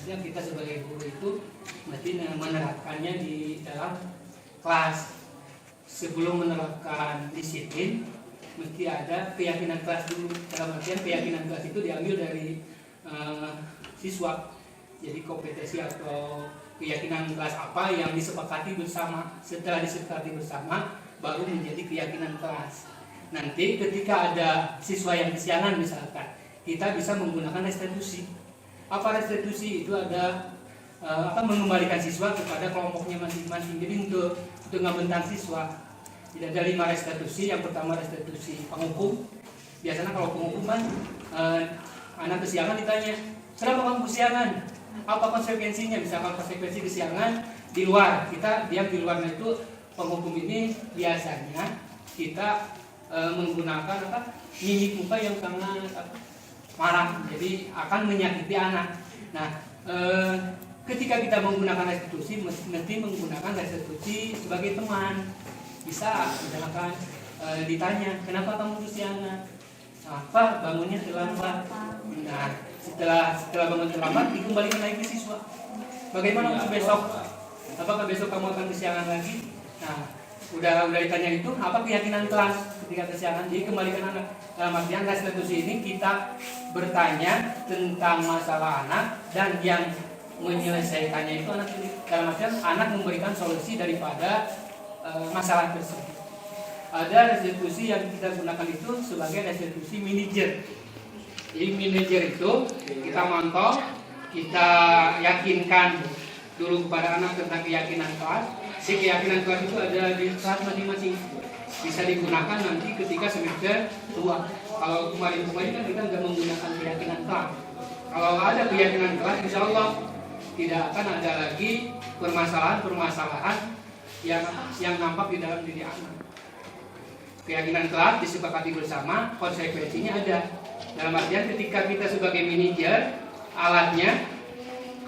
Harusnya kita sebagai guru itu mesti menerapkannya di dalam kelas. Sebelum menerapkan disiplin, mesti ada keyakinan kelas dulu. Dalam artian keyakinan kelas itu diambil dari siswa. Jadi kompetensi atau keyakinan kelas apa yang disepakati bersama. Setelah disepakati bersama, baru menjadi keyakinan kelas. Nanti ketika ada siswa yang kesiangan misalkan, kita bisa menggunakan restitusi. Apa restitusi? Itu ada mengembalikan siswa kepada kelompoknya masing-masing. Jadi untuk ngebentang siswa, tidak ada 5 restitusi. Yang pertama restitusi penghukum. Biasanya kalau penghukuman anak kesiangan ditanya, kenapa kamu kesiangan? Apa konsekuensinya? Misalkan konsekuensi kesiangan di luar, kita diam di luar. Itu penghukum ini biasanya kita menggunakan mimik muka yang sangat marah, jadi akan menyakiti anak. Nah, ketika kita menggunakan restitusi, mesti menggunakan restitusi sebagai teman. Bisa misalkan ditanya, kenapa kamu kesiangan? Apa bangunnya terlambat? Nah, setelah bangun terlambat, dikembalikan lagi ke siswa. Bagaimana untuk besok? Apakah besok kamu akan kesiangan lagi? Nah, udah ditanya itu, apa keyakinan kelas ketika kesiangan? Dikembalikan anak. Dalam artian restitusi ini kita bertanya tentang masalah anak, dan yang menyelesaikannya itu anak sendiri. Dalam artian anak memberikan solusi daripada masalah tersebut. Ada restitusi yang kita gunakan itu sebagai restitusi manajer. Jadi manajer itu kita mantau, kita yakinkan dulu kepada anak tentang keyakinan kelas. Si keyakinan kelas itu ada di kelas masing-masing. Bisa digunakan nanti ketika semester 2. Kalau kemarin kan kita nggak menggunakan keyakinan kelas. Kalau ada keyakinan kelas, insya Allah tidak akan ada lagi permasalahan yang nampak di dalam diri anak. Keyakinan kelas disepakati bersama, konsekuensinya ada. Dalam artian ketika kita sebagai manajer, alatnya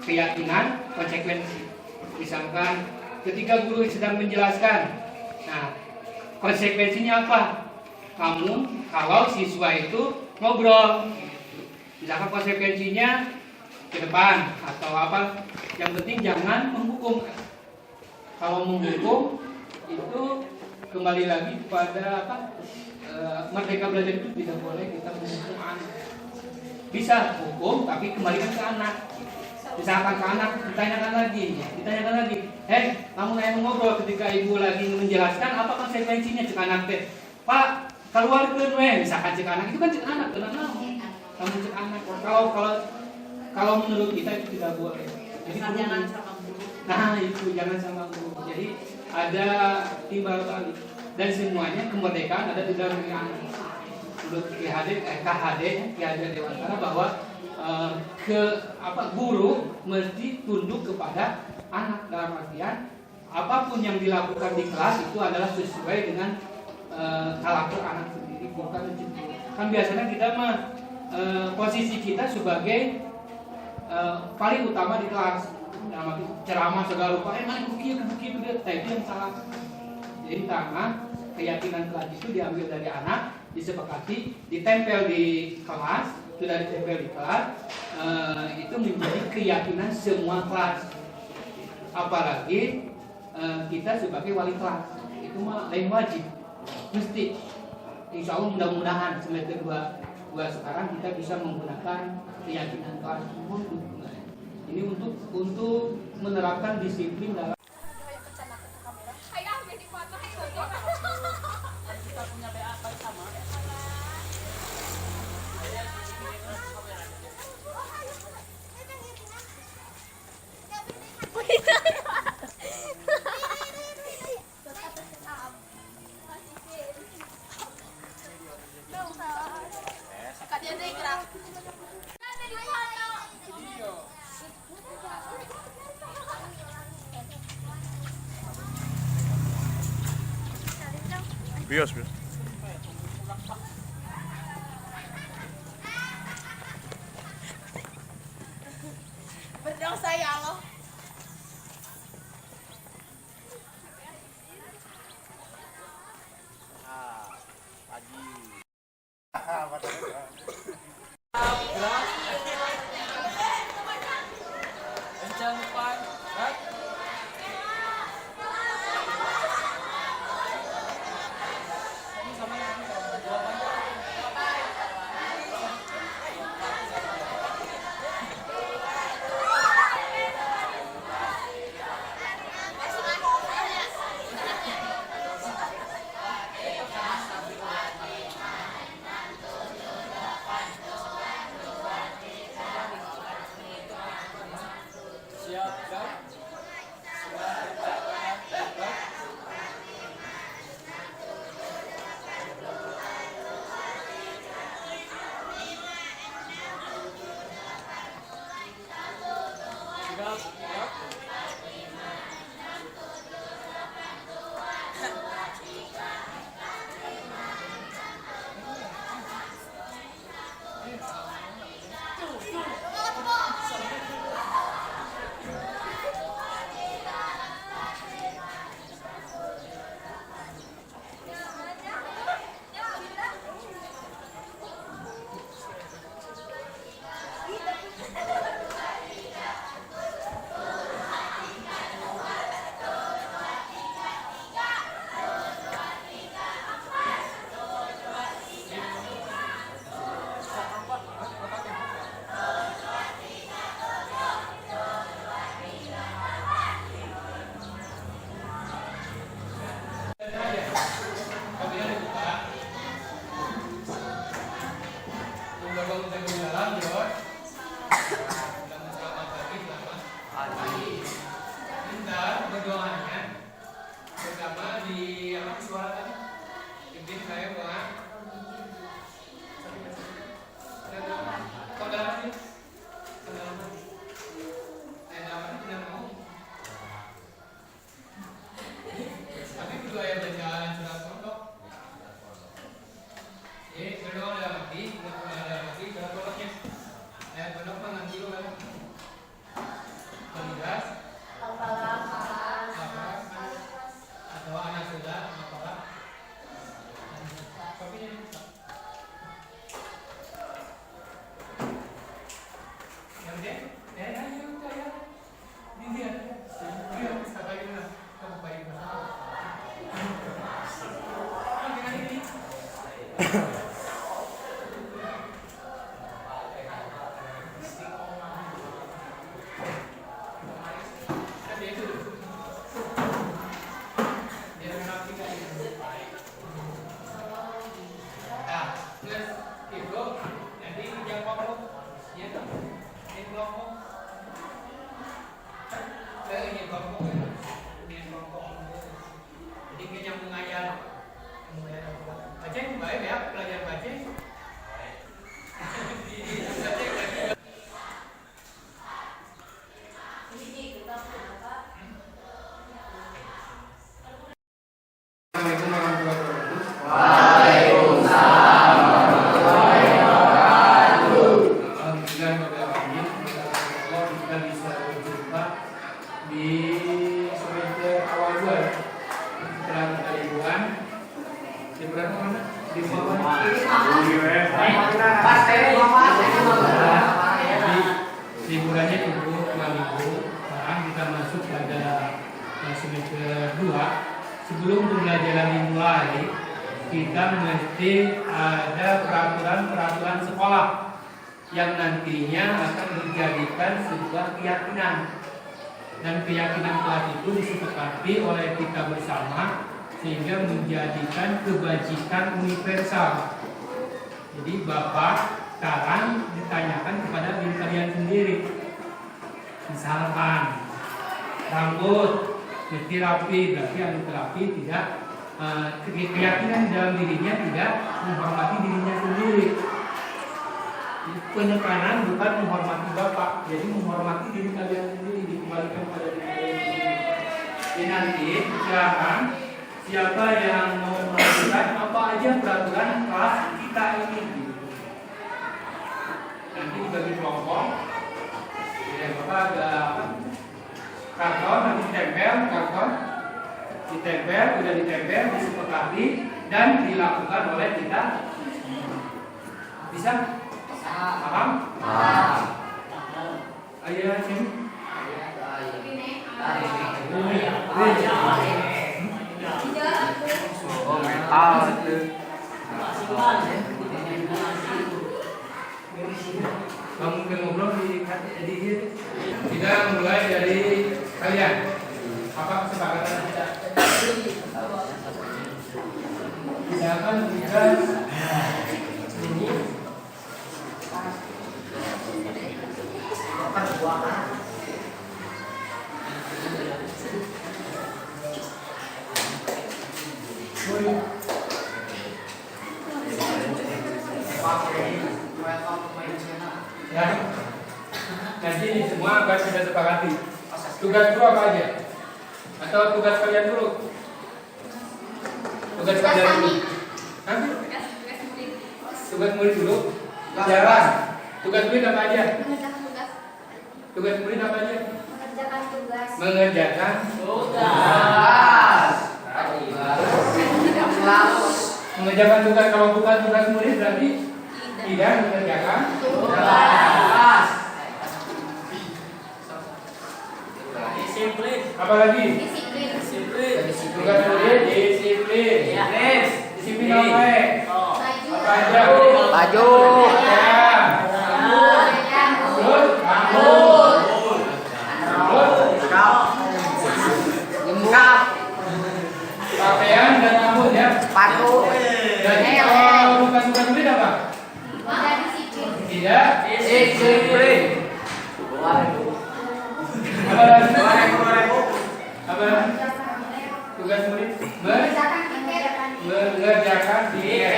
keyakinan, konsekuensi. Misalkan ketika guru sedang menjelaskan, nah konsekuensinya apa? Kamu kalau siswa itu ngobrol, misalkan konsekuensinya ke depan atau apa, yang penting jangan menghukum. Kalau menghukum itu kembali lagi kepada merdeka belajar itu tidak boleh kita menghukum anak. Bisa hukum tapi kembalikan ke anak. Misalkan ke anak ditanyakan lagi, hei kamu nanya ngobrol ketika ibu lagi menjelaskan, apa konsekuensinya? Cek anak teh, Pak keluar ke misalkan cek anak itu kan cek anak, kamu cek anak. Kalau menurut kita itu tidak boleh. Jadi jangan sama guru. Nah itu jangan sama guru. Jadi ada timbal balik, dan semuanya kemerdekaan ada di dalam diri anak. Menurut KHD Dewantara bahwa guru mesti tunduk kepada anak. Dalam artian apapun yang dilakukan di kelas itu adalah sesuai dengan karakter anak sendiri, bukan menjemput. Kan biasanya kita posisi kita sebagai paling utama di kelas. Dalam arti ceramah segala rupa, mana itu yang salah. Jadi karena keyakinan kelas itu diambil dari anak, disepakati, ditempel di kelas, sudah ditempel di kelas, itu menjadi keyakinan semua kelas. Apalagi kita sebagai wali kelas, itu mah lain wajib, mesti. Insya Allah mudah-mudahan semester 2 sekarang kita bisa menggunakan keyakinan kelas. Ini untuk menerapkan disiplin dalam bios. Berdosa ya Allah. di apa suara tadi? Izin saya buat. Kau dalam sih? Kau dalam sih? Saya dalam tidak mau. Tapi kedua yang berjalan sudah pondok. Kedua dalam hati, sudah pondoknya. Pondok mana nanti lo kan? Terlihat. Atau anak sudah apalah. Kopinya. Yang dia, ayo saya. Ini dia. Dia sampai mana? Kamu baik bersama. Dengan ini. Liburannya cukup 2 minggu. Sekarang kita masuk pada semester 2. Sebelum pembelajaran dimulai, kita mesti ada peraturan sekolah yang nantinya akan dijadikan sebuah keyakinan. Dan keyakinan kelas itu disepakati oleh kita bersama sehingga menjadikan kebajikan universal. Jadi Bapak sekarang ditanyakan kepada diri kalian sendiri. Misalkan rambut mesti rapi, berarti anu rapi tidak keyakinan dalam dirinya tidak menghormati dirinya sendiri. Penekanan bukan menghormati Bapak, jadi menghormati diri kalian sendiri, dikembalikan pada diri kalian sendiri. Jadi nanti silakan siapa yang mau melakukan apa aja peraturan kelas kita ini. Nanti dibagi kelompok. Ya, Bapak ada karton nanti ditempel, sudah ditempel, disepakati dan dilakukan oleh kita. Bisa? Paham? Ayo sini. Kamu mungkin ngobrol di kita mulai dari kalian. Apa kesepakatan kita? Silakan kita dulu. Ya, nanti semua akan kita sepakati. Tugas dulu apa aja? Atau tugas kalian dulu? Tugas kalian dulu. Hah? Tugas murid dulu. Jalan. Tugas murid apa aja? Tugas murid apa aja? Mengerjakan tugas. Mengerjakan tugas. Mengerjakan tugas. Kalau bukan tugas murid berarti tidak mengerjakan tugas. Disiplin. Apa lagi? Disiplin. Tugas murid disiplin. Disiplin apa? Apa aja? Baju. Pakaian dan rambut ya. Sepatu. Jadi kalau bukan tugas murid apa? Tidak Disiplin. apa lagi? Apa lagi? Tugas murid mengerjakan piket.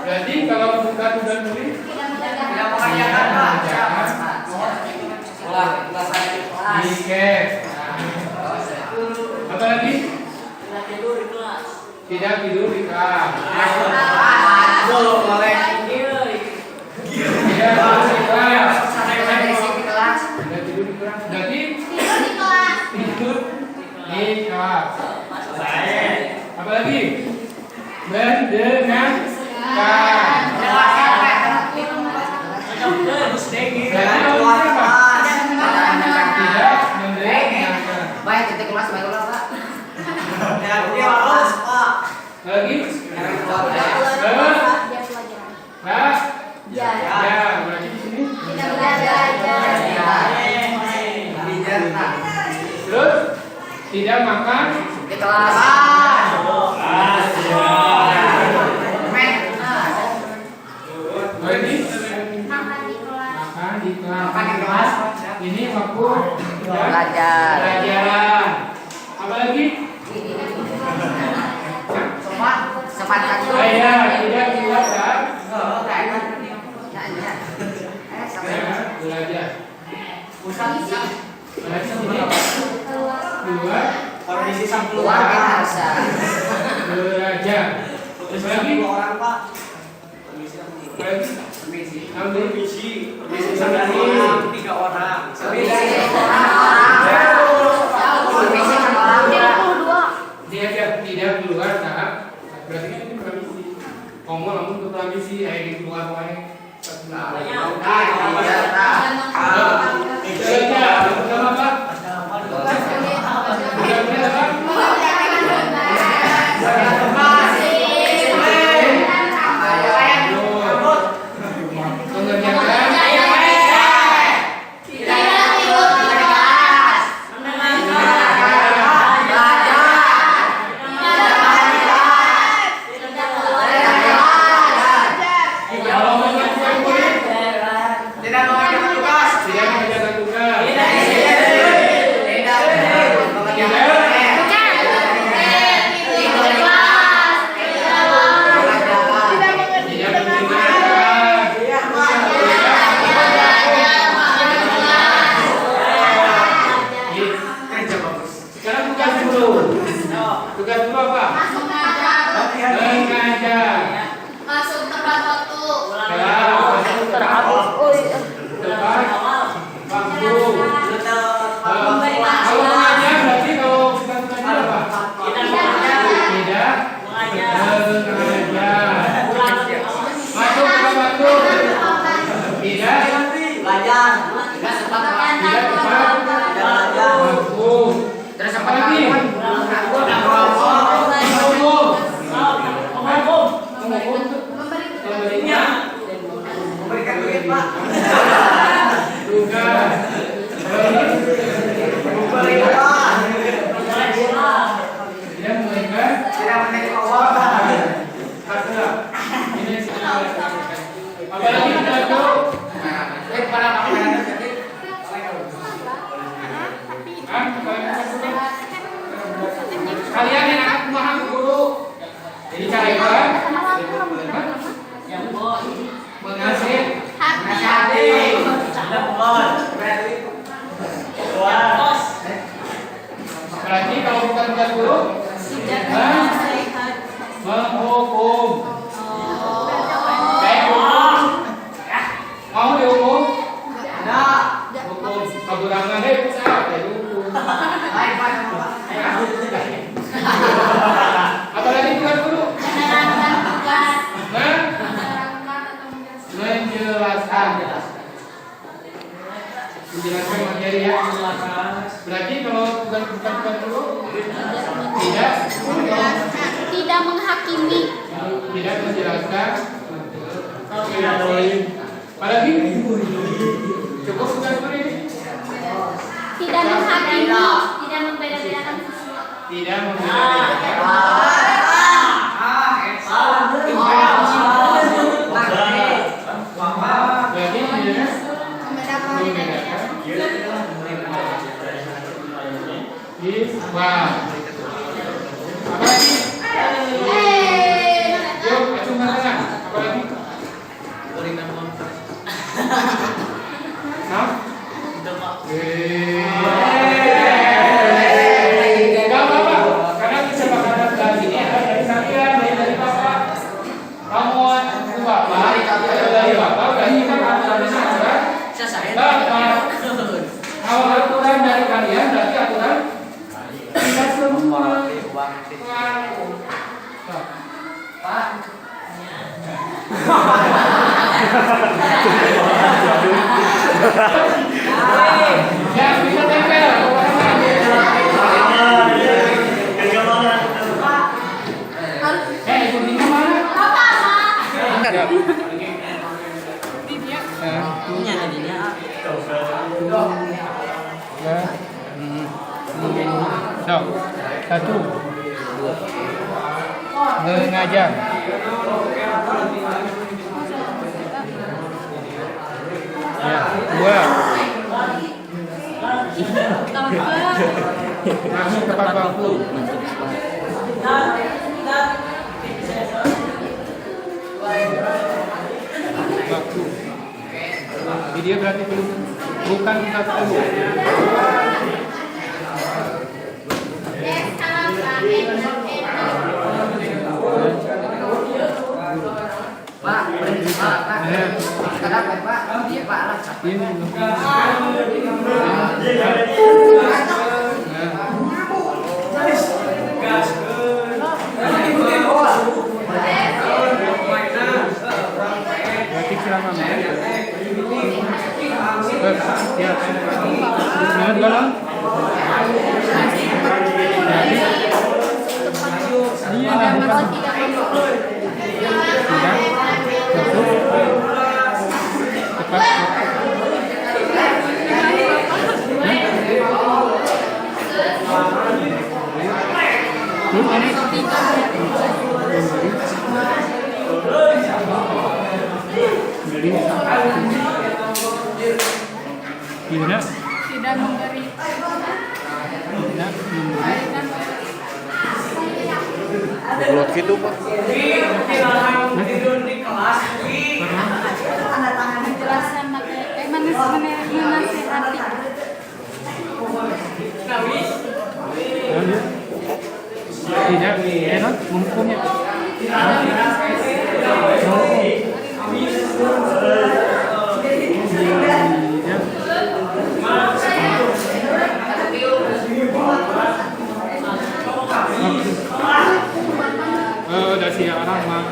Jadi kalau bukan udah nulis Tidak mengerjakan, Pak. piket. Apa lagi? Tidak tidur di kelas. Tidak tidur di kelas. Tidak tidur di kelas. Jadi tidur di kelas. Apa lagi? Mendengarkan. Berarti kalau apa? Tidak mendengarkan. Baik, titik kelas baik ulang, Pak. Lagi? Ya, berarti di sini. Terus tidak makan Di kelas. berarti Makan di kelas. makan di kelas. Ini waktu Belajar. pelajaran. Apa lagi? Sempat satu. Saya tidak keluar saat belajar. Berarti keluar Keluar biasa. belajar. Terus lagi? Berarti ambil dia tidak keluar saat berarti kan ini permisi. Ngomong langsung ke permisi, ayo keluar wae. Tugas guru apa? Mengajar. Masuk tepat waktu. Tepat waktu. Kalau mengajar berarti kalau bukan mengajar apa? Tidak mengajar. Masuk tepat waktu. Tidak tepat waktu. Terus Apa lagi? Memberikan duit, Pak. Tugas. Tidak memberikan. Kata. Ini apalagi kita tahu. Kalian yang akan memahami guru. Jadi cara apa? Mengasih Hati. berarti kalau bukan tugas guru menghukum. Kayak hukum. Mau dihukum? Hukum. Kegurangan bisa dihukum. Apalagi tugas guru? Menjelaskan materi ya. Berarti kalau bukan guru Tidak menghakimi. tidak menjelaskan. Apalagi cukup tugas guru ini? Tidak menghakimi. Tidak membeda-bedakan. Tidak membedakan. Berarti tidak membedakan. Siswa. Apa lagi? Yuk, acungkan tangan. Apa lagi? Hah? Gak apa-apa, karena kesepakatan kelas ini ada dari kalian, dari bapak. Kamu aku bapak, dari bapak, berarti kan aturannya sama. Bapak, kalau aturan dari kalian berarti aturan kita semua. Pak. Ya, bisa tempel. Ibu Nina mana? Ya. Satu. Mengajar. Ya, dua. Masuk tepat waktu. Waktu. Video berarti belum, bukan 40. Gimana? Tidak memberi. Tidak memberi. Belum gitu Pak. Penjelasan menasihati. Tidak enak menghukumnya. Udah siap orang mah.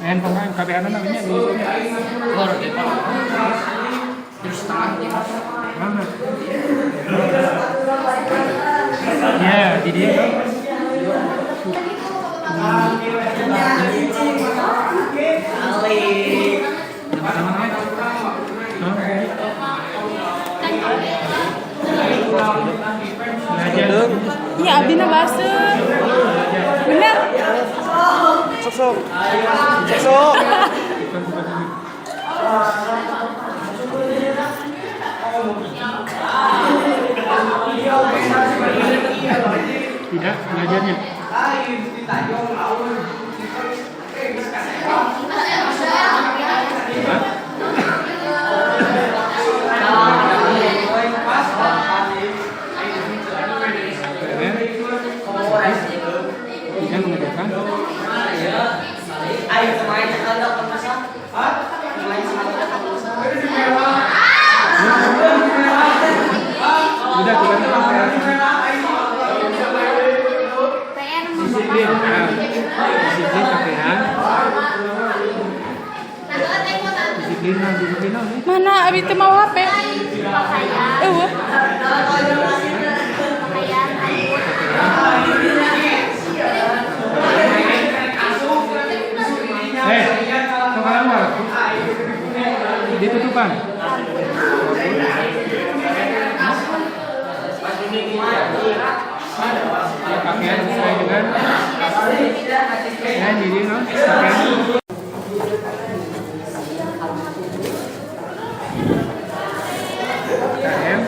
En pemain KPH namanya dulu. Terus tangan mana? ngaji dia. Iya, abdina bahasa. Bener. Sok. Sok. Tidak belajarnya. Tidak mengerjakan. Sudah disiplin, disiplin pakaian. Disiplin. Mana abi teu mau HP? Eueuh. Sekarang apa? Ditutupan. Pakaian sesuai dengan diri, no? Pakaian.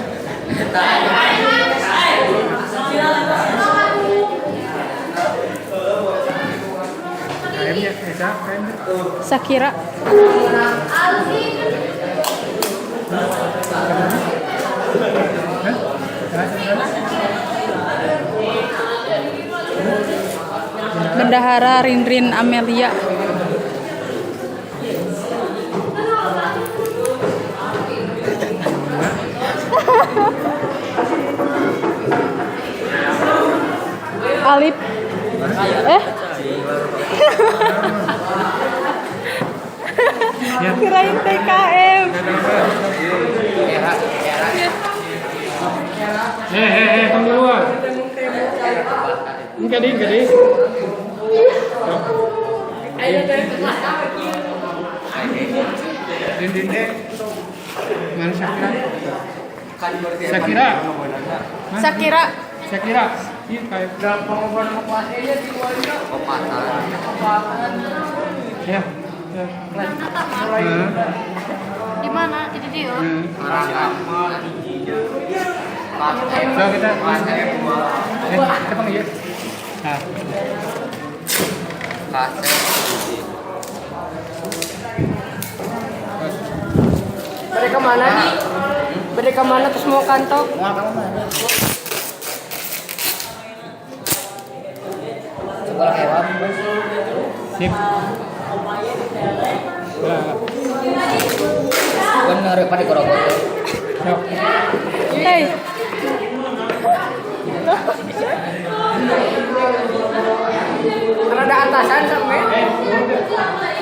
Sakira. Bendahara Rinrin Amelia. Alip. Kirain TKM. Tunggu duluan. Enggak deh. Mana Sakira? Sakira. Iya kayak ya. Di mana? Di dia. So kita panggil. Nah. Mereka mana nih? Mereka mana terus mau kantor? Sekolah hewan. Sip. Benar pada Gorogoto. Hey. Ada atasan sampai.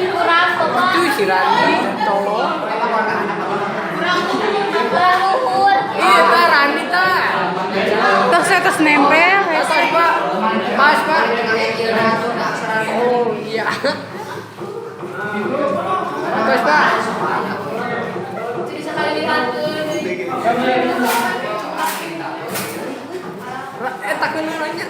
Kurang apa? Itu si Rani, tolong. Kurang luhur. Iya, Pak Rani ta. Terus nempel. Pak. Mas, Pak. Oh, iya. Terus, Pak. Jadi sekali dibantuin. Takkan nanya.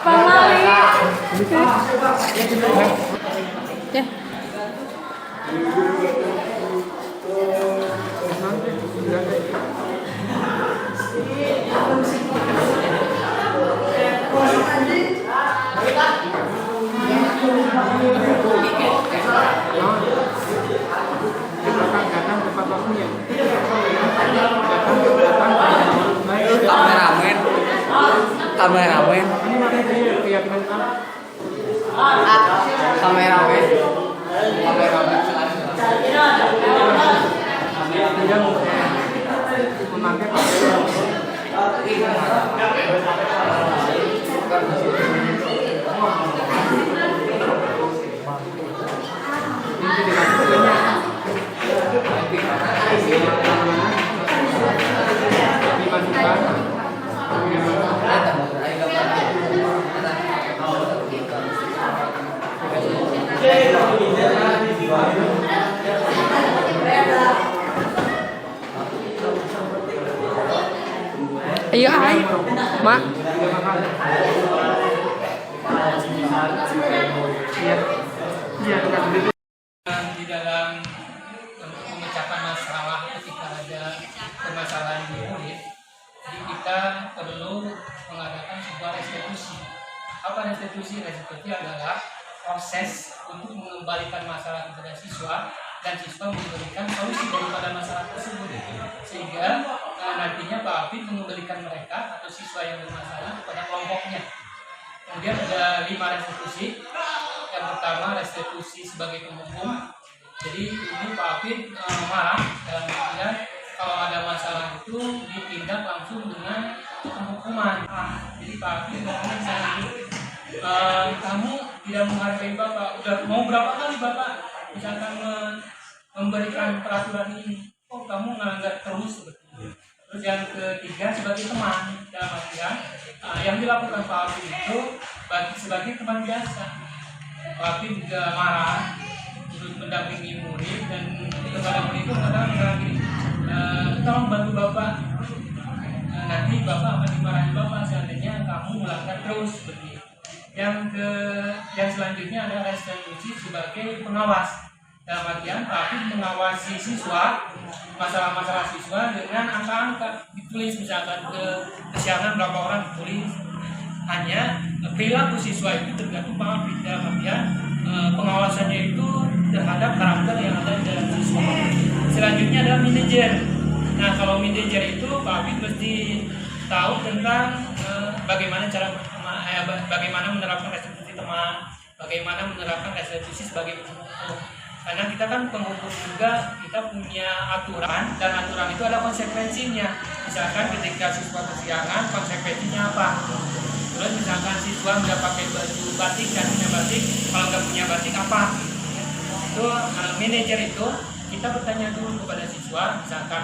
Pamali. Ya. Datang tepat waktunya. kameramen. Ini makanya keyakinan anak. Kameramen. Yang memakai Ayo ay, mak. di dalam memecahkan masalah ketika ada permasalahan di murid, jadi kita perlu mengadakan sebuah restitusi. Apa restitusi? Restitusi adalah proses untuk mengembalikan masalah kepada siswa dan siswa memberikan solusi daripada masalah tersebut, sehingga nantinya Pak Afid mengembalikan mereka atau siswa yang bermasalah kepada kelompoknya. Kemudian ada 5 restitusi. Yang pertama restitusi sebagai penghukum. Jadi ini Pak Afid marah dalam artian kalau ada masalah itu ditindak langsung dengan penghukuman. Jadi Pak Afid ngomong saya kamu tidak menghargai Bapak. Udah mau berapa kali Bapak misalkan memberikan peraturan ini, kok kamu ngelanggar terus seperti itu. Terus yang ketiga sebagai teman, dalam artian yang dilakukan Pak Afid itu sebagai teman biasa. Pak Afid juga marah, terus mendampingi murid dan kepada murid itu mengatakan gini, tolong bantu Bapak, nanti Bapak akan dimarahi Bapak seandainya kamu melanggar terus seperti itu. Yang selanjutnya adalah restitusi sebagai pengawas. Dalam artian Pak Afid mengawasi siswa, masalah-masalah siswa dengan angka-angka ditulis, misalkan kesiangan berapa orang ditulis. Hanya perilaku siswa itu tergantung Pak Afid. Dalam artian pengawasannya itu terhadap karakter yang ada di dalam siswa. Selanjutnya adalah manajer. Nah kalau manajer itu Pak Afid mesti tahu tentang bagaimana bagaimana menerapkan restitusi teman, bagaimana menerapkan restitusi sebagai penghukum. Karena kita kan penghukum juga, kita punya aturan, dan aturan itu ada konsekuensinya. Misalkan ketika siswa kesiangan, konsekuensinya apa? Terus misalkan siswa nggak pakai baju batik dan punya batik, kalau nggak punya batik apa? Itu manajer itu kita bertanya dulu kepada siswa, misalkan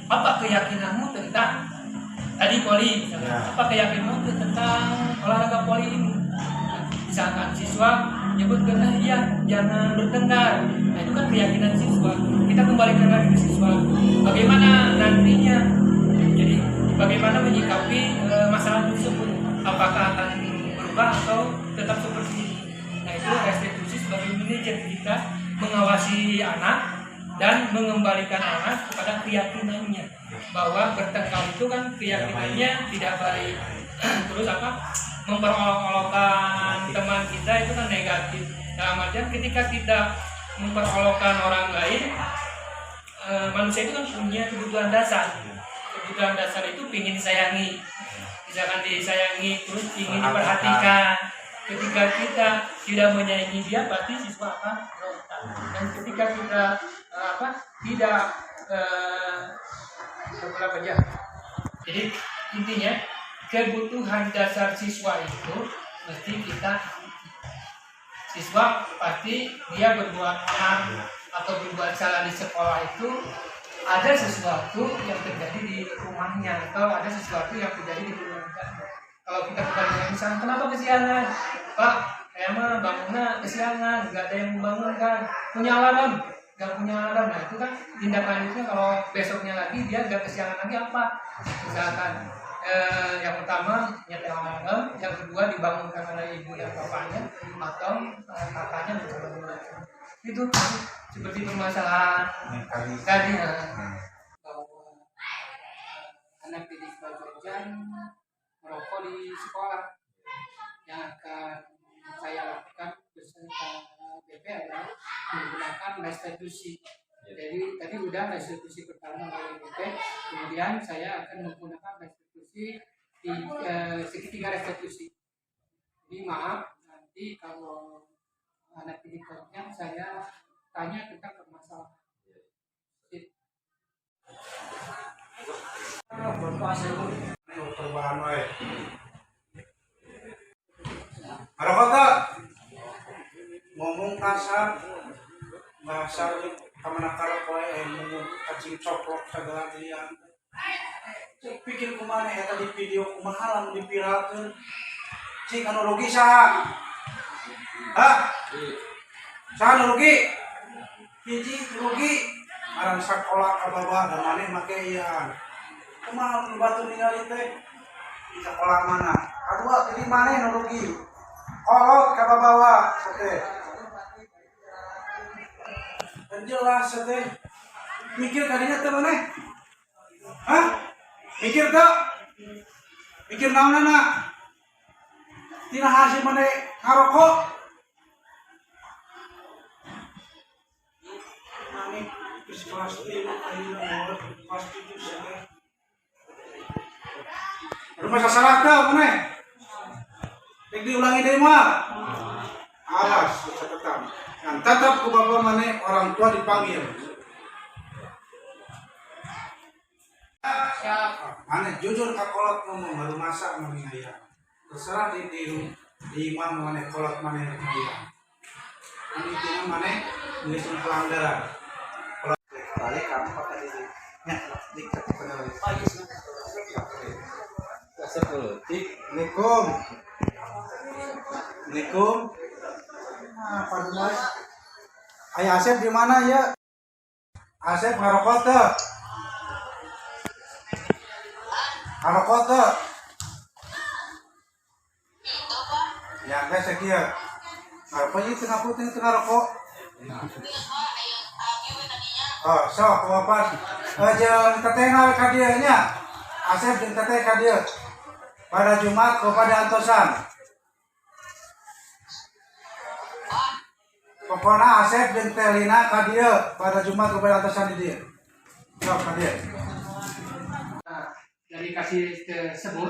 apa keyakinanmu tentang tadi poli, misalkan, apa keyakinanmu tentang olahraga poli ini? Misalkan siswa nyebutkan iya jangan bertengkar. Nah itu kan keyakinan siswa. Kita kembalikan lagi ke siswa. Bagaimana nantinya? Jadi bagaimana menyikapi masalah tersebut? Apakah akan berubah atau tetap seperti ini? Nah itu restitusi sebagai manajer kita mengawasi anak dan mengembalikan anak kepada keyakinannya bahwa bertengkar itu kan keyakinannya tidak baik. Terus apa? Memperolok-olokkan teman kita itu kan negatif. Dalam artian ketika kita memperolokkan orang lain, manusia itu kan punya kebutuhan dasar. Kebutuhan dasar itu ingin disayangi. Misalkan disayangi, terus ingin diperhatikan. Ketika kita tidak menyayangi dia, pasti siswa akan berontak. Dan ketika kita tidak berapa aja. Jadi intinya kebutuhan dasar siswa itu mesti kita, siswa pasti dia berbuat salah atau berbuat salah di sekolah itu ada sesuatu yang terjadi di rumahnya atau ada sesuatu yang terjadi di keluarga. Kalau kita bertanya misalnya kenapa kesiangan, Pak, saya mah bangunnya kesiangan, nggak ada yang membangunkan, punya alarm, nggak punya alarm. Nah itu kan tindak lanjutnya kalau besoknya lagi dia nggak kesiangan lagi apa? Misalkan yang pertama nyetel alarm, yang kedua dibangunkan oleh ibu dan bapaknya atau kakaknya mencoba. Itu seperti permasalahan tadi bahwa anak didik pelajaran merokok di sekolah. Yang akan saya lakukan beserta BP adalah menggunakan restitusi. Jadi tadi udah restitusi pertama oleh BP, kemudian saya akan menggunakan restitusi segitiga restitusi. Jadi maaf nanti kalau anak berikutnya saya tanya tentang permasalahan. Ada kata ngomong kasar bahasa kamanakara poe ngomong kacing coplok segala dia. Pikir kumana ya tadi video kumaha lamun dipiralkeun. Cing anu rugi saha? Hah? Saha anu rugi? Hiji rugi marang sakola ka bawah dan maneh make ieu. Kumaha nu batu ningali teh? Di sekolah mana? Kadua jadi maneh nu rugi. Kolot ka bawah teh. Jelas teh. Mikir kadinya teh maneh? Hah? Mikir teh? Mikir naonana? Tina hasil maneh ngarokok? Maneh geus kelas 3 ayeuna kelas 7 segala. Rumah salah teh maneh. Dek diulangi deui mah. Awas catatan. Kan tetap ku bapak maneh orang tua dipanggil. Maneh jujur ka kolot ngomong baru masak maneh aya. Terserah di imam maneh kolot maneh aya. Ini tina maneh geus pelanggaran. Balik kamu pakai di nya dik kepada pagi Assalamualaikum. Assalamualaikum. Nah, Pak Dumas. Ayah Asep di mana ya? Asep ngarokok teh. Ngarokok teh. Ya, guys, sekieu. Ngarokok ieu tengah putih tengah rokok. Oh, sok kumapan. Jeung tetehna ka dieu nya. Asep jeung teteh ka dieu. Pada Jumat kepada Antosan. Pokoknya Asep dan Telina ka dieu pada Jumat kepada Antosan di dieu. Sok ka dieu. Nah, dari kasih tersebut,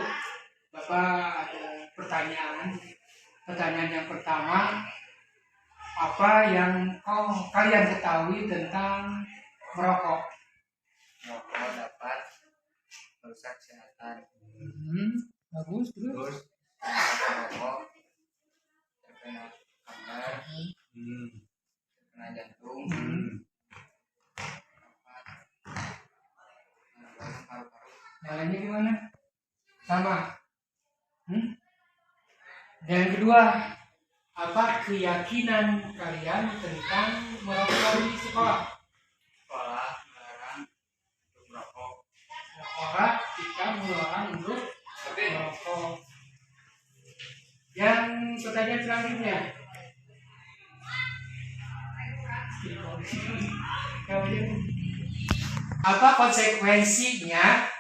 Bapak ada pertanyaan. Pertanyaan yang pertama, apa yang kalian ketahui tentang merokok? Merokok dapat merusak kesehatan. Bagus, terus? Terus merokok terkena kanker, terkena jantung, paru-paru. Yang lainnya gimana? Sama? Dan yang kedua, apa keyakinan kalian tentang merokok di sekolah? Sekolah melarang untuk merokok. Sekolah kita melarang untuk merokok. Yang pertanyaan selanjutnya, apa konsekuensinya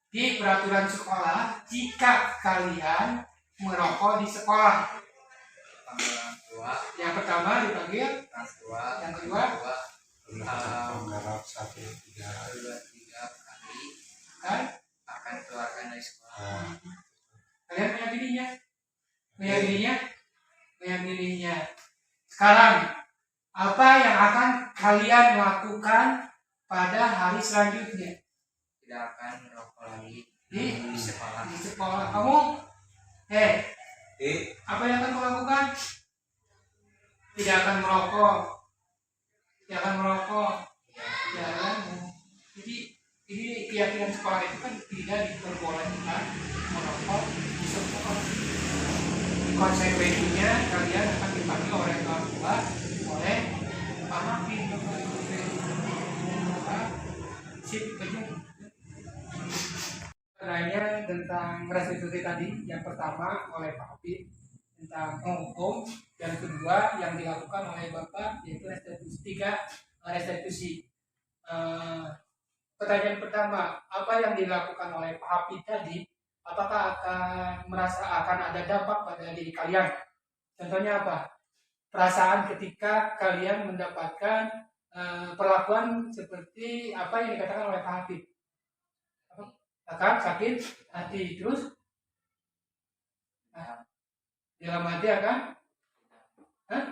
di peraturan sekolah jika kalian merokok di sekolah? Orang tua, Yang pertama dipanggil, orang tua, yang kedua Garap 1 3 2-3 kali kan akan dikeluarkan dari sekolah. kalian meyakininya. Sekarang apa yang akan kalian lakukan pada hari selanjutnya Tidak akan merokok lagi di sekolah. Kamu apa yang akan kamu lakukan? Tidak akan merokok. Jadi ini keyakinan sekolah itu kan tidak diperbolehkan merokok di sekolah. Konsekuensinya kalian akan dipanggil oleh orang tua, oleh Pak Hakim. Sip, Pertanyaan tentang restitusi tadi, yang pertama oleh Pak Hakim tentang penghukum, yang kedua yang dilakukan oleh Bapak yaitu restitusi. Pertanyaan pertama, apa yang dilakukan oleh Pak Hakim tadi, apakah akan ada dampak pada diri kalian? Contohnya apa? Perasaan ketika kalian mendapatkan perlakuan seperti apa yang dikatakan oleh Pak Hakim. akan sakit hati. Terus dalam hati akan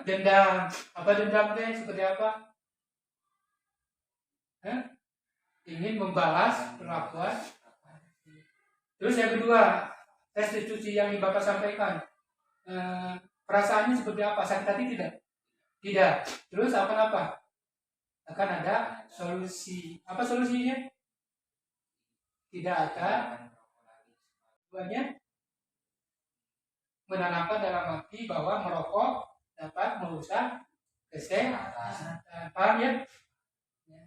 dendam. Apa dendam teh? Seperti apa? Ingin membalas perlakuan. Terus yang kedua, restitusi yang Bapak sampaikan, perasaannya seperti apa? Sakit hati tidak? Tidak. Terus apa? Akan ada solusi. Apa solusinya? Tidak akan banyak menanamkan dalam hati bahwa merokok dapat merusak kesehatan. Paham ya?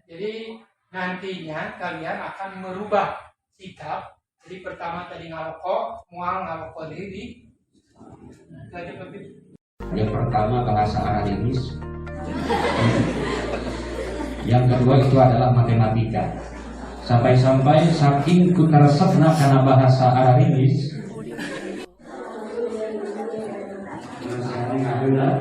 Jadi nantinya kalian akan merubah sikap. Jadi pertama tadi ngerokok, mual ngerokok diri. Yang pertama bahasa Arabinis. Yang kedua itu adalah matematika. Sampai-sampai saking kuteresepna karena bahasa Arabinis. Tidak.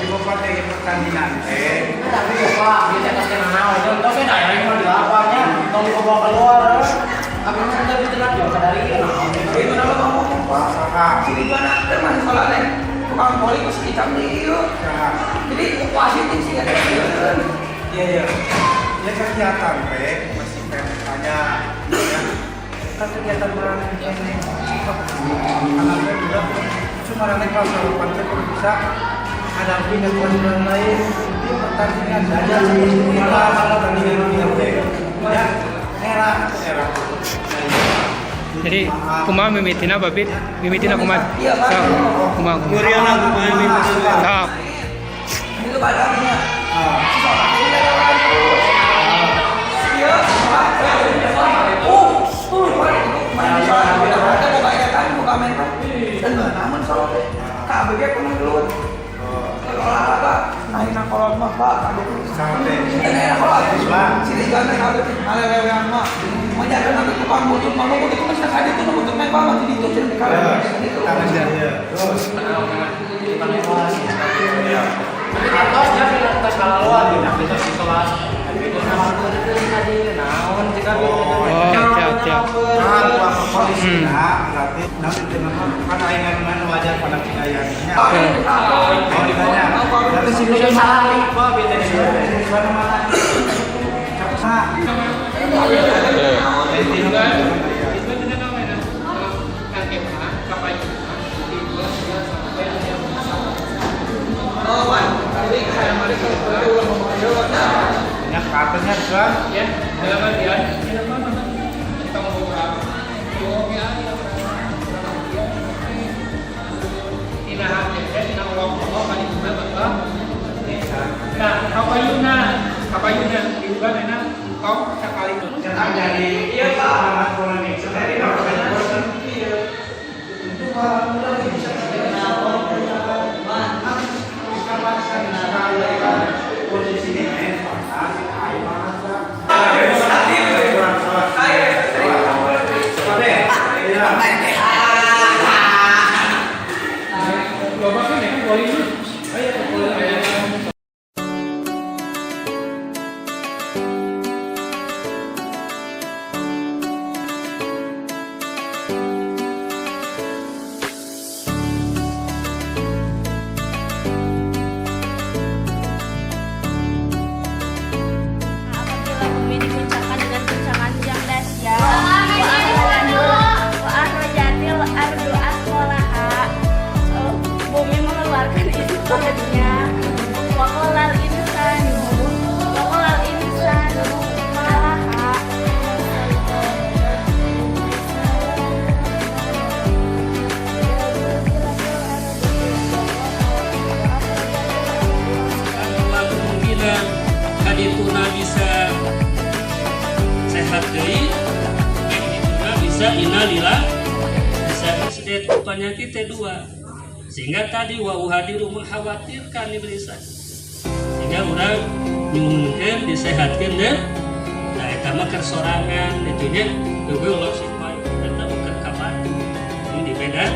Di berbagai pertandingan Tapi ya Pak, dia kasih nama itu, tapi saya nanya yang mau dilapornya, kalau dibawa keluar, apa yang sudah diterap jauh dari itu nama kamu Pak? Jadi mana teman soalnya tukang poli masih hitam dia. Jadi wasit sih ada. Iya. Ya kegiatan masih tanya ya. Kan kegiatan mana ini? Karena juga cuma nanti kalau pancet bisa ada dengan lain di pertandingan saja malah pertandingan ya era. Jadi kumaha mimitina babit, mimitina kumaha. Sok, kumaha. Muriana kumaha mimitina. Sok. Itu badannya. Olahraga, naik kolot mah Pak, ada Sampai. naik kolot, sini ganteng ada lewean mah, menjaga nanti tukang butuh mau butuh masih ada itu butuh main banget di itu jadi kalau itu. Terus. Tapi atas dia pindah ke skala luar, pindah ke kelas. Itu sama itu tadi naon jika Siap. Polisi berarti nanti dengan kan aing wajar pada kidayahnya. Oh ditanya. Nanti sih Itu salah Pak, beda di mana? Ya katanya kan Ya, dalam artian kita mau berapa? Tina ngomong kali juga betul. Nah, kapayuna juga enak kau sekali cetak dari iya Pak polemik sendiri Apabila bumi diguncangkan dengan guncangan yang dahsyat, wa akhrajatil ardu asqalaha, bumi mengeluarkan isi padatnya, wa qolal insanu malaha. lalu bilang hadituna bisa sehat deui hadituna bisa innalillah bisa sedet penyakit teh dua sehingga tadi wa uhadiru mengkhawatirkan iblis makanya orang nyuhunkeun disehatkeun deh. Nah eta mah keur sorangan itu nya eueuh ulah supaya eta mah keur kapan ini di beda.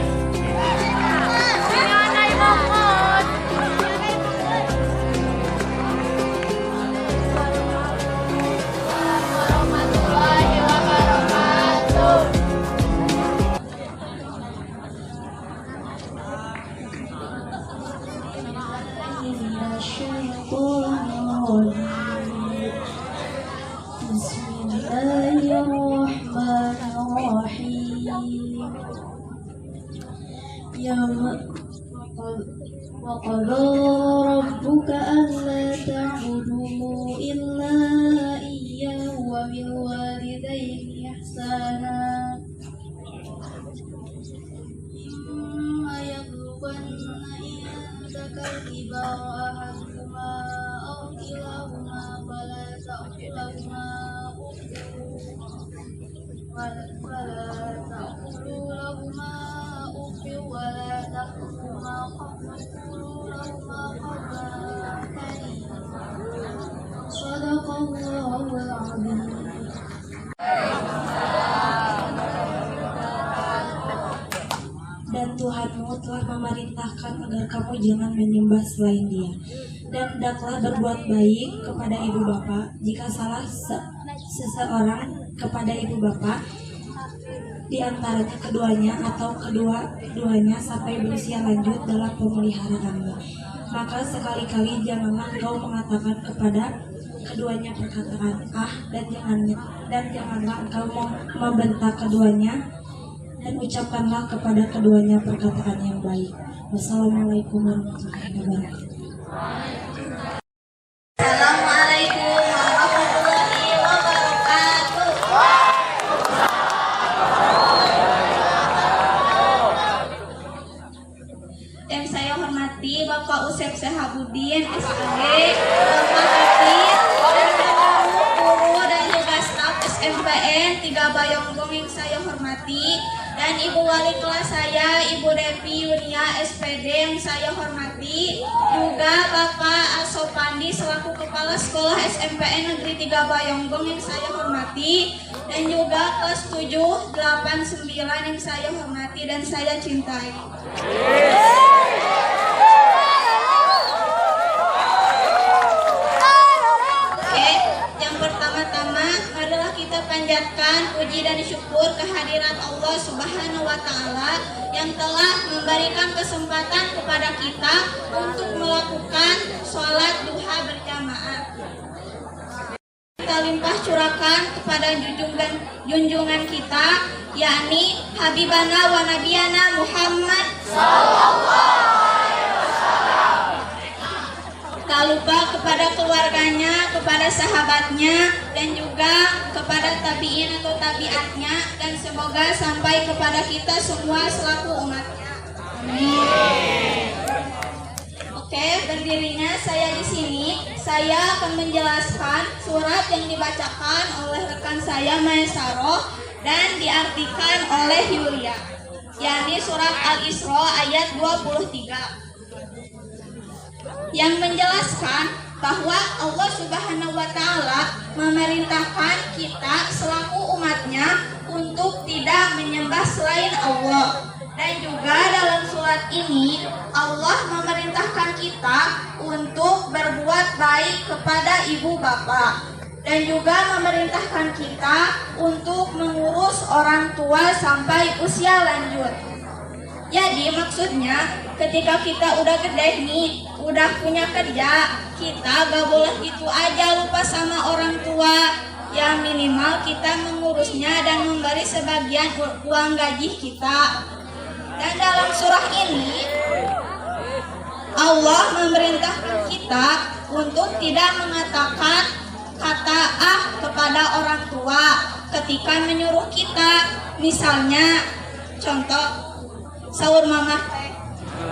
وقضى ربك ألا تعبدوا إلا إياه وبالوالدين إحسانا إما يبلغن عندك الكبر أحدهما أو كلاهما فلا تقل لهما أف ولا تقلهما وقولوا لهما قولا كريما صدق الله العظيم. Dan Tuhanmu telah memerintahkan agar kamu jangan menyembah selain Dia, dan hendaklah berbuat baik kepada ibu bapa. Jika salah seseorang kepada ibu bapa di antaranya keduanya atau kedua-duanya sampai berusia lanjut dalam pemeliharaannya, maka sekali-kali janganlah engkau mengatakan kepada keduanya perkataan dan janganlah engkau membentak keduanya, dan ucapkanlah kepada keduanya perkataan yang baik. Wassalamualaikum warahmatullahi wabarakatuh. Assalamualaikum warahmatullahi wabarakatuh. Yang saya hormati Bapak Usep Sehabudin SPG, Bapak Hafiz, dan seluruh guru dan juga staf SMPN 3 Bayongbong yang saya hormati, dan Ibu Wali kelas saya, Ibu Devi Yunia SPD yang saya hormati, juga Bapak Asopandi selaku Kepala Sekolah SMPN Negeri 3 Bayongbong yang saya hormati, dan juga kelas 7, 8, 9 yang saya hormati dan saya cintai. Panjatkan puji dan syukur kehadiran Allah Subhanahu wa Ta'ala yang telah memberikan kesempatan kepada kita untuk melakukan sholat duha berjamaah. Kita limpah curahkan kepada junjungan kita, yakni Habibana wa Nabiyana Muhammad sallallahu. Tak lupa kepada keluarganya, kepada sahabatnya, dan juga kepada tabi'in atau tabi'atnya, dan semoga sampai kepada kita semua selaku umatnya. Amin. Oke, berdirinya saya di sini, saya akan menjelaskan surat yang dibacakan oleh rekan saya Maesaro dan diartikan oleh Yulia, yakni surat Al-Isra ayat 23. Yang menjelaskan bahwa Allah Subhanahu wa Ta'ala memerintahkan kita selaku umatnya untuk tidak menyembah selain Allah. Dan juga dalam surat ini Allah memerintahkan kita untuk berbuat baik kepada ibu bapa, dan juga memerintahkan kita untuk mengurus orang tua sampai usia lanjut. Jadi maksudnya ketika kita udah gede nih, udah punya kerja, kita gak boleh gitu aja lupa sama orang tua. Ya minimal kita mengurusnya dan memberi sebagian uang gaji kita. Dan dalam surah ini Allah memerintahkan kita untuk tidak mengatakan kata kepada orang tua ketika menyuruh kita. Misalnya contoh sahur mama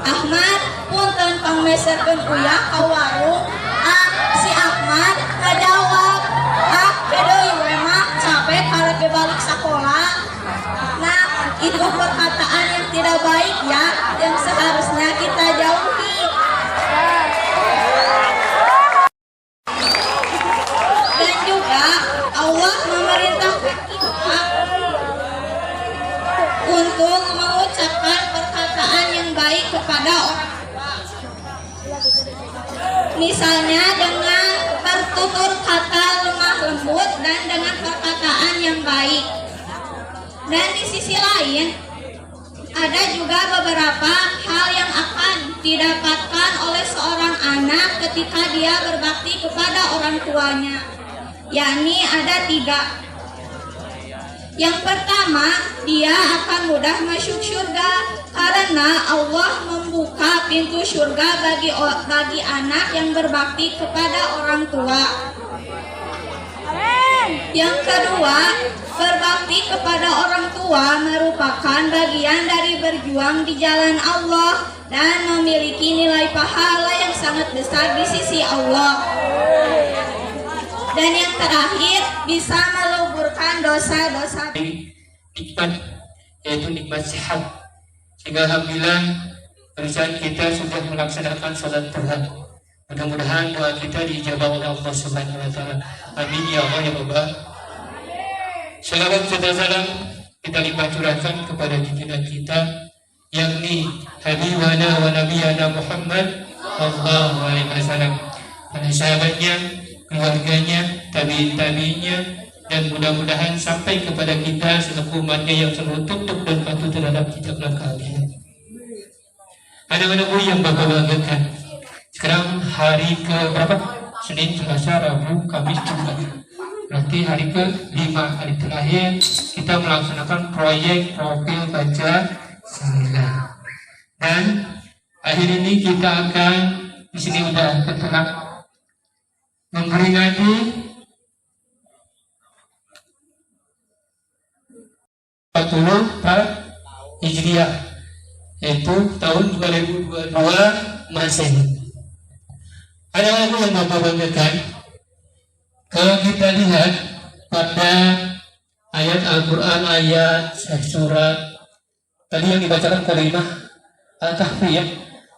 Ahmad punten pangmeserkeun uyah ka warung. Si Ahmad ngajawab, deui we mah capek hareup balik sekolah. Nah, itu perkataan yang tidak baik ya, yang seharusnya kita jauhi. misalnya dengan bertutur kata lemah lembut dan dengan perkataan yang baik. Dan di sisi lain, ada juga beberapa hal yang akan didapatkan oleh seorang anak ketika dia berbakti kepada orang tuanya, yakni ada 3. Yang pertama, dia akan mudah masuk surga karena Allah membuka pintu surga bagi anak yang berbakti kepada orang tua. Yang kedua, berbakti kepada orang tua merupakan bagian dari berjuang di jalan Allah dan memiliki nilai pahala yang sangat besar di sisi Allah. Dan yang terakhir, bisa meluburkan dosa-dosa. Nikmat, yaitu nikmat sehat. Sehingga alhamdulillah perusahaan kita sudah melaksanakan sholat duha. Mudah-mudahan doa kita diijabah oleh Allah Subhanahu wa taala. Amin ya Allah ya Rabbal. Salawat serta salam kita limpahkan kepada junjungan kita, yakni Habibana wa Nabiyana Muhammad sallallahu alaihi wasallam, para sahabatnya, keluarganya, tabi'in-tabi'innya, dan mudah-mudahan sampai kepada kita selaku umatnya yang selalu tutup dan patuh terhadap kitab langkahnya. Anak-anakku yang Bapak banggakan, sekarang hari ke berapa? Senin, Selasa, Rabu, Kamis, Jumat. Berarti hari ke-5, hari terakhir kita melaksanakan proyek profil baca Salila. Dan akhir ini kita akan di sini udah tertera memperingati 44 Hijriah, yaitu tahun 2022 Masehi. Ada lagu yang Bapak banggakan. Kalau kita lihat pada ayat Al-Quran, ayat surat tadi yang dibacakan kalimah Al-Kahfi ya,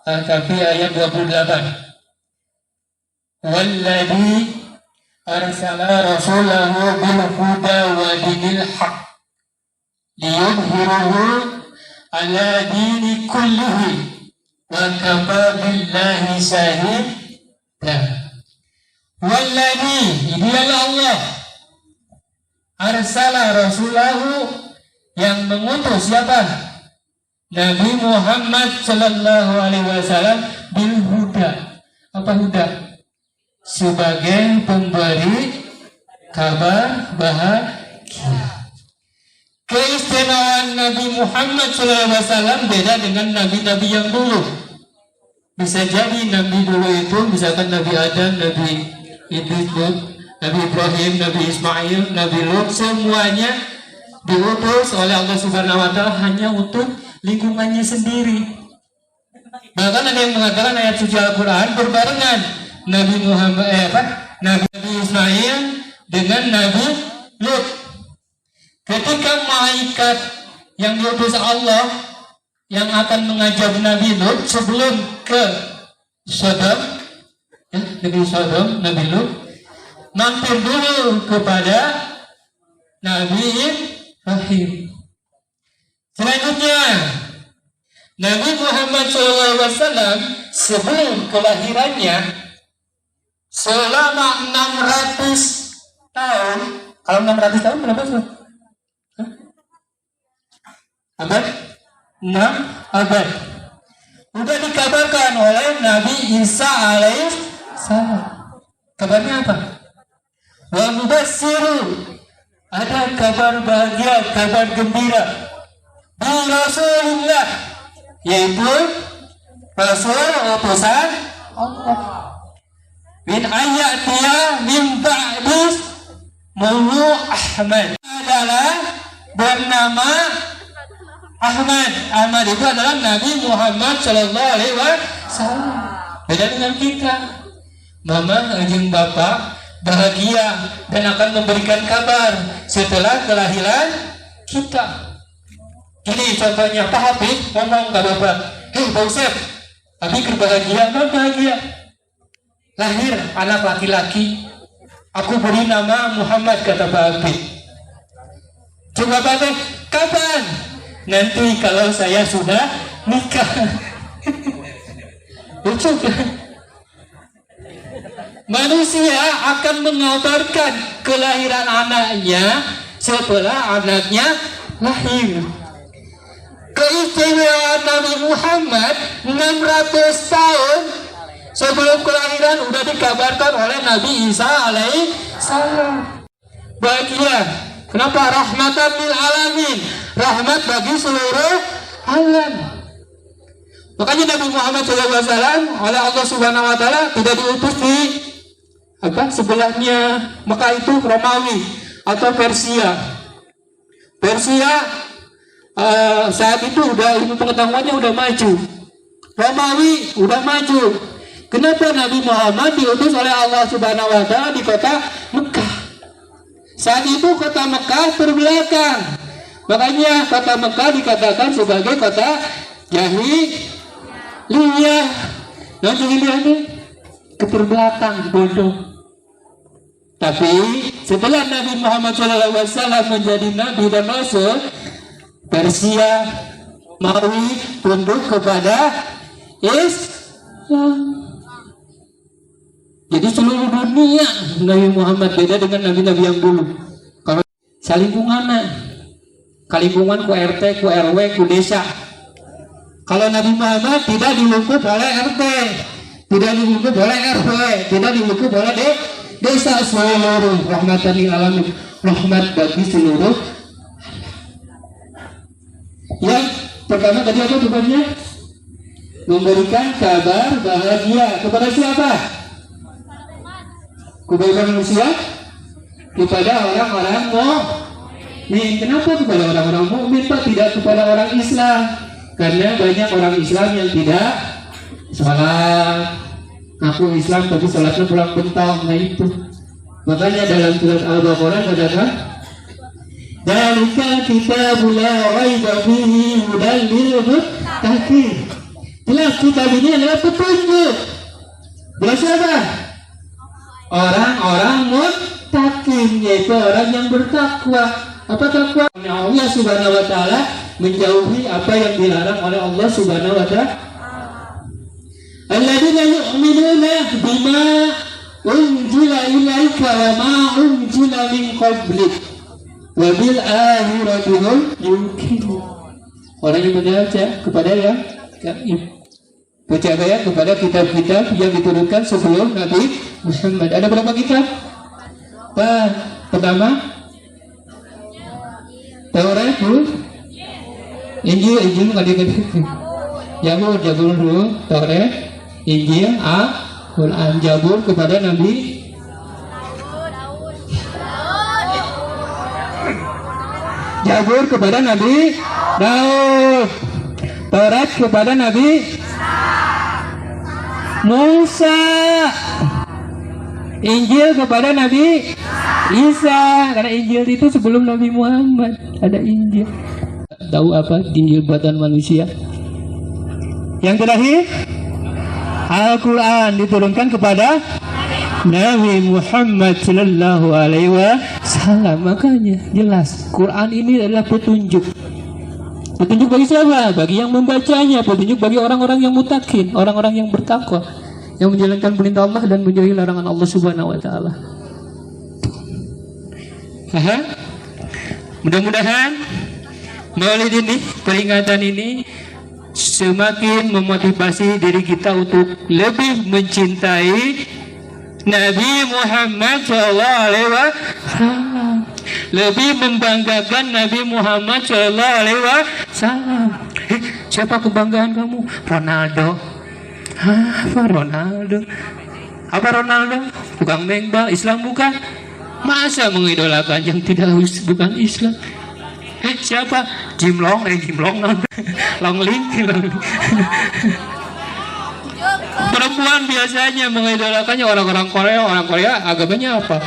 Al-Kahfi ayat 28. Walladzi arsala rasulahu bil huda wa dinil haq liyudhhirahu ala dini kullihi wa kafa billahi shahida. Walladzi, dialah Allah, arsala rasulahu, yang mengutus siapa? Nabi Muhammad sallallahu alaihi wasallam bil huda. Apa huda? Sebagai pemberi kabar bahagia. Keistimewaan Nabi Muhammad sallallahu alaihi wasallam beda dengan nabi-nabi yang dulu. Bisa jadi nabi dulu itu misalkan Nabi Adam, Nabi Idris, Nabi Ibrahim, Nabi Ismail, Nabi Lut, semuanya diutus oleh Allah Subhanahu wa taala hanya untuk lingkungannya sendiri. Bahkan ada yang mengatakan ayat suci Al-Quran berbarengan Nabi Muhammad Nabi Ismail dengan Nabi Lut. Ketika malaikat yang diutus Allah yang akan mengajak Nabi Lut sebelum ke Sodom, Nabi Sodom, Nabi Lut mampir dulu kepada Nabi Ibrahim. Selanjutnya Nabi Muhammad SAW sebelum kelahirannya selama 600 tahun. Kalau 600 tahun berapa tuh? Abad? 6 abad. Udah dikabarkan oleh Nabi Isa alaihissalam. Kabarnya apa? Wa mubassiru, ada kabar bahagia, kabar gembira bi Rasulullah, yaitu Rasul utusan Allah. Min ayatiya min ba'dis mulu Ahmad, adalah bernama Ahmad. Ahmad itu adalah Nabi Muhammad Shallallahu Alaihi Wasallam. Beda dengan kita. Mama, anjing bapak bahagia dan akan memberikan kabar setelah kelahiran kita. Ini contohnya Pak Habib ngomong ke bapak, hei Pak Ustaz, Habib berbahagia, apa bahagia? Lahir anak laki-laki, aku beri nama Muhammad, kata Pak Habib. Coba Pak, kapan? Nanti kalau saya sudah nikah. Lucu kan? manusia akan mengabarkan kelahiran anaknya setelah anaknya lahir. Keistimewaan Nabi Muhammad 600 tahun sebelum kelahiran sudah dikabarkan oleh Nabi Isa alaihissalam. Bahagia. Kenapa? Rahmatan lil alamin, rahmat bagi seluruh alam. Makanya Nabi Muhammad SAW oleh Allah Subhanahu Wa Taala tidak diutus di sebelahnya Mekah itu Romawi atau Persia. Saat itu udah ilmu pengetahuannya udah maju. Romawi udah maju. Kenapa Nabi Muhammad diutus oleh Allah Subhanahu Wa Taala di kota Mekah? Saat itu kota Mekah terbelakang. Makanya kota Mekah dikatakan sebagai kota jahiliyah. Nah, jahiliyah ini keterbelakang, bodoh. Tapi setelah Nabi Muhammad SAW menjadi Nabi dan Rasul, Persia, Maui tunduk kepada Islam. Jadi seluruh dunia Nabi Muhammad beda dengan nabi-nabi yang dulu. Kalau kalingkungan ku RT, ku RW, ku desa. Kalau Nabi Muhammad tidak dilingkup oleh RT, tidak dilingkup oleh RW, tidak dilingkup oleh desa, seluruh rahmatan lil alamin, rahmat bagi seluruh. Yang pertama tadi apa tujuannya? Memberikan kabar bahagia kepada siapa? Kepada manusia, kepada orang-orang mukmin. Kenapa kepada orang-orang mukmin, Pak? Tidak kepada orang Islam? Karena banyak orang Islam yang tidak sholat. Aku Islam tapi sholatnya pulang bentang. Nah itu. Makanya dalam surat Al-Baqarah katakan, "Dzalikal kitabul la raiba fihi hudan lil muttaqin." Jelas kitab ini adalah petunjuk. Jelas apa? Orang-orang muttaqin, yaitu orang yang bertakwa. Apa takwa? Allah Subhanahu Wa Taala menjauhi apa yang dilarang oleh Allah Subhanahu Wa Taala. Alladzina yu'minuna bima unzila ilaika wa ma unzila min qablik wa bil akhirati hum yuqinun. Orang yang percaya kepada yang percaya kepada kitab-kitab yang diturunkan sebelum Nabi Muhammad. Ada berapa kitab? Pertama Taurat, Injil nggak dikatakan. Zabur dulu, Taurat, Injil, Al-Quran. Zabur kepada Nabi Daud. Taurat kepada Nabi Musa. Injil kepada Nabi Isa, karena Injil itu sebelum Nabi Muhammad ada Injil. Tahu apa Injil buatan manusia? Yang terakhir Al-Quran diturunkan kepada Nabi Muhammad Sallallahu Alaihi Wasallam. Makanya jelas Quran ini adalah petunjuk. Petunjuk bagi siapa? Bagi yang membacanya. Petunjuk bagi orang-orang yang muttaqin, orang-orang yang bertakwa, yang menjalankan perintah Allah dan menjauhi larangan Allah Subhanahu Wa Taala. Mudah-mudahan Maulid ini, peringatan ini semakin memotivasi diri kita untuk lebih mencintai Nabi Muhammad SAW, lebih membanggakan Nabi Muhammad SAW. Siapa kebanggaan kamu? Ronaldo. Apa Ronaldo? Apa Ronaldo? Tukang bengkel, Islam bukan? Masa mengidolakan yang bukan Islam? Siapa? Jimlong Longling. Perempuan biasanya mengidolakannya orang-orang Korea. Orang Korea agamanya apa?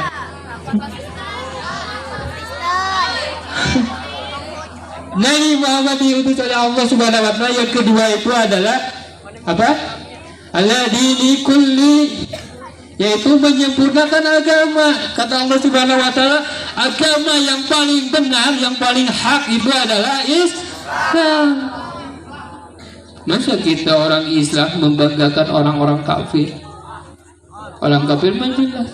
Nabi Muhammad diutus oleh Allah Subhanahu Wa Taala. Yang kedua itu adalah apa? Ala dini kulli, yaitu menyempurnakan agama. Kata Allah Subhanahu Wa Taala, agama yang paling benar, yang paling hak itu adalah Islam. Masa kita orang Islam membanggakan orang-orang kafir? Orang kafir mah jelas.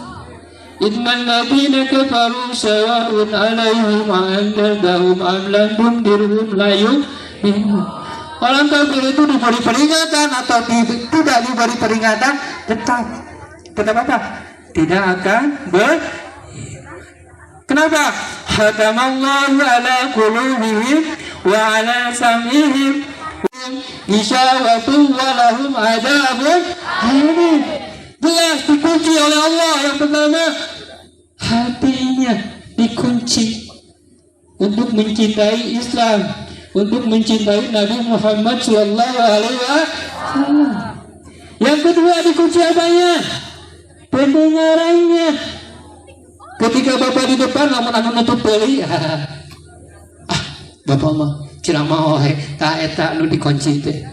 Innal ladzina kafaru sawa'un 'alaihim a'anzartahum am lam tundirhum la yu'minun. Orang kafir itu diberi peringatan atau tidak diberi peringatan tetap apa? Tidak akan Kenapa? Hatamallahu ala qulubihim wa ala sam'ihim Isyawatun walahum adabun alim. Jelas dikunci oleh Allah. Yang pertama, hatinya dikunci untuk mencintai Islam, untuk mencintai Nabi Muhammad SAW. Yang kedua, dikunci apanya? Pendengarannya. Ketika bapak di depan, lamun nutup beli, bapak mah ceramah wae ta eta nu dikunci teh,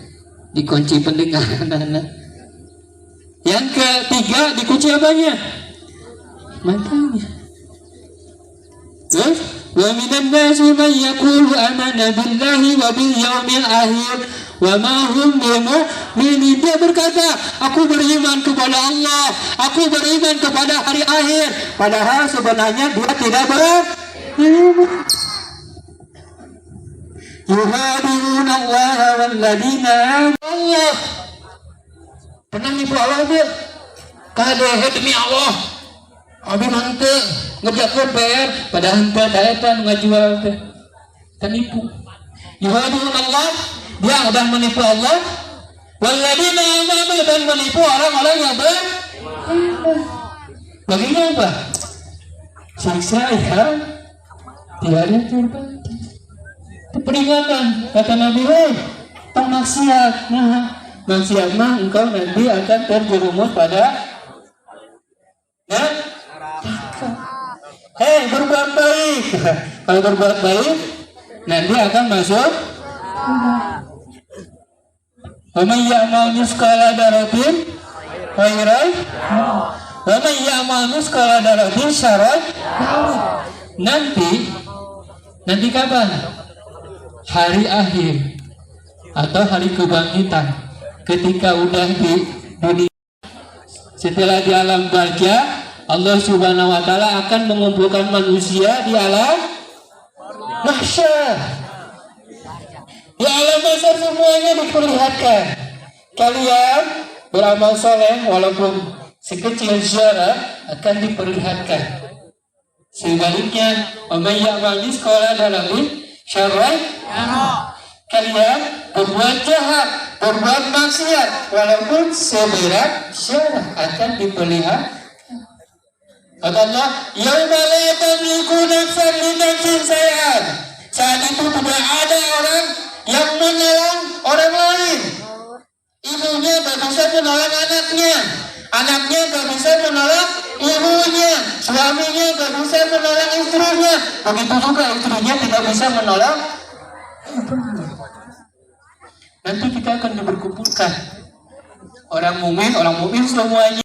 dikunci pendengaran. Yang ketiga, dikunci apanya? Matanya. Wa minan nasi man yaqulu amanna billahi wa bil yaumil akhir wa ma hum bimu'minin. Dia berkata, aku beriman kepada Allah, aku beriman kepada hari akhir, padahal sebenarnya dia tidak beriman. Yuhaduna Allah walladzina Allah. Pernah nipu Allah dia? Kadehe demi Allah. Abi mante ngerjakeun PR padahal henteu daetan ngajual teh. Tenipu. Yuhaduna Allah, dia udah menipu Allah. Walladzina amanu, dan menipu orang-orang yang beriman. Baginya apa? Siksa ya. Tiada terbatas. Peringatan kata Nabi, tong maksiat. Nah, maksiat mah engkau nanti akan terjerumus pada berbuat baik. Kalau berbuat baik nanti akan masuk. Wa may ya'mal mithqala dzarratin khairan wa may ya'mal mithqala dzarratin syarran. Nanti kapan? Hari akhir atau hari kebangkitan, ketika udah di dunia, setelah di alam barzah, Allah Subhanahu wa taala akan mengumpulkan manusia di alam mahsyar. Di alam mahsyar semuanya diperlihatkan. Kalian beramal soleh walaupun sekecil zarah akan diperlihatkan. Sebaliknya, may ya'mal mithqala dzarratin syarran, kalian berbuat jahat, berbuat maksiat walaupun seberat syarah akan diperlihatkan. Kata Allah, yauma la tamliku nafsan li nafsin syai'an. Saat itu tidak ada orang yang menolong orang lain. Ibunya gak bisa menolong anaknya, anaknya gak bisa menolong ibunya, suaminya gak bisa menolong istrinya, begitu juga istrinya tidak bisa menolong. Nanti kita akan diberkumpulkan orang mukmin semuanya.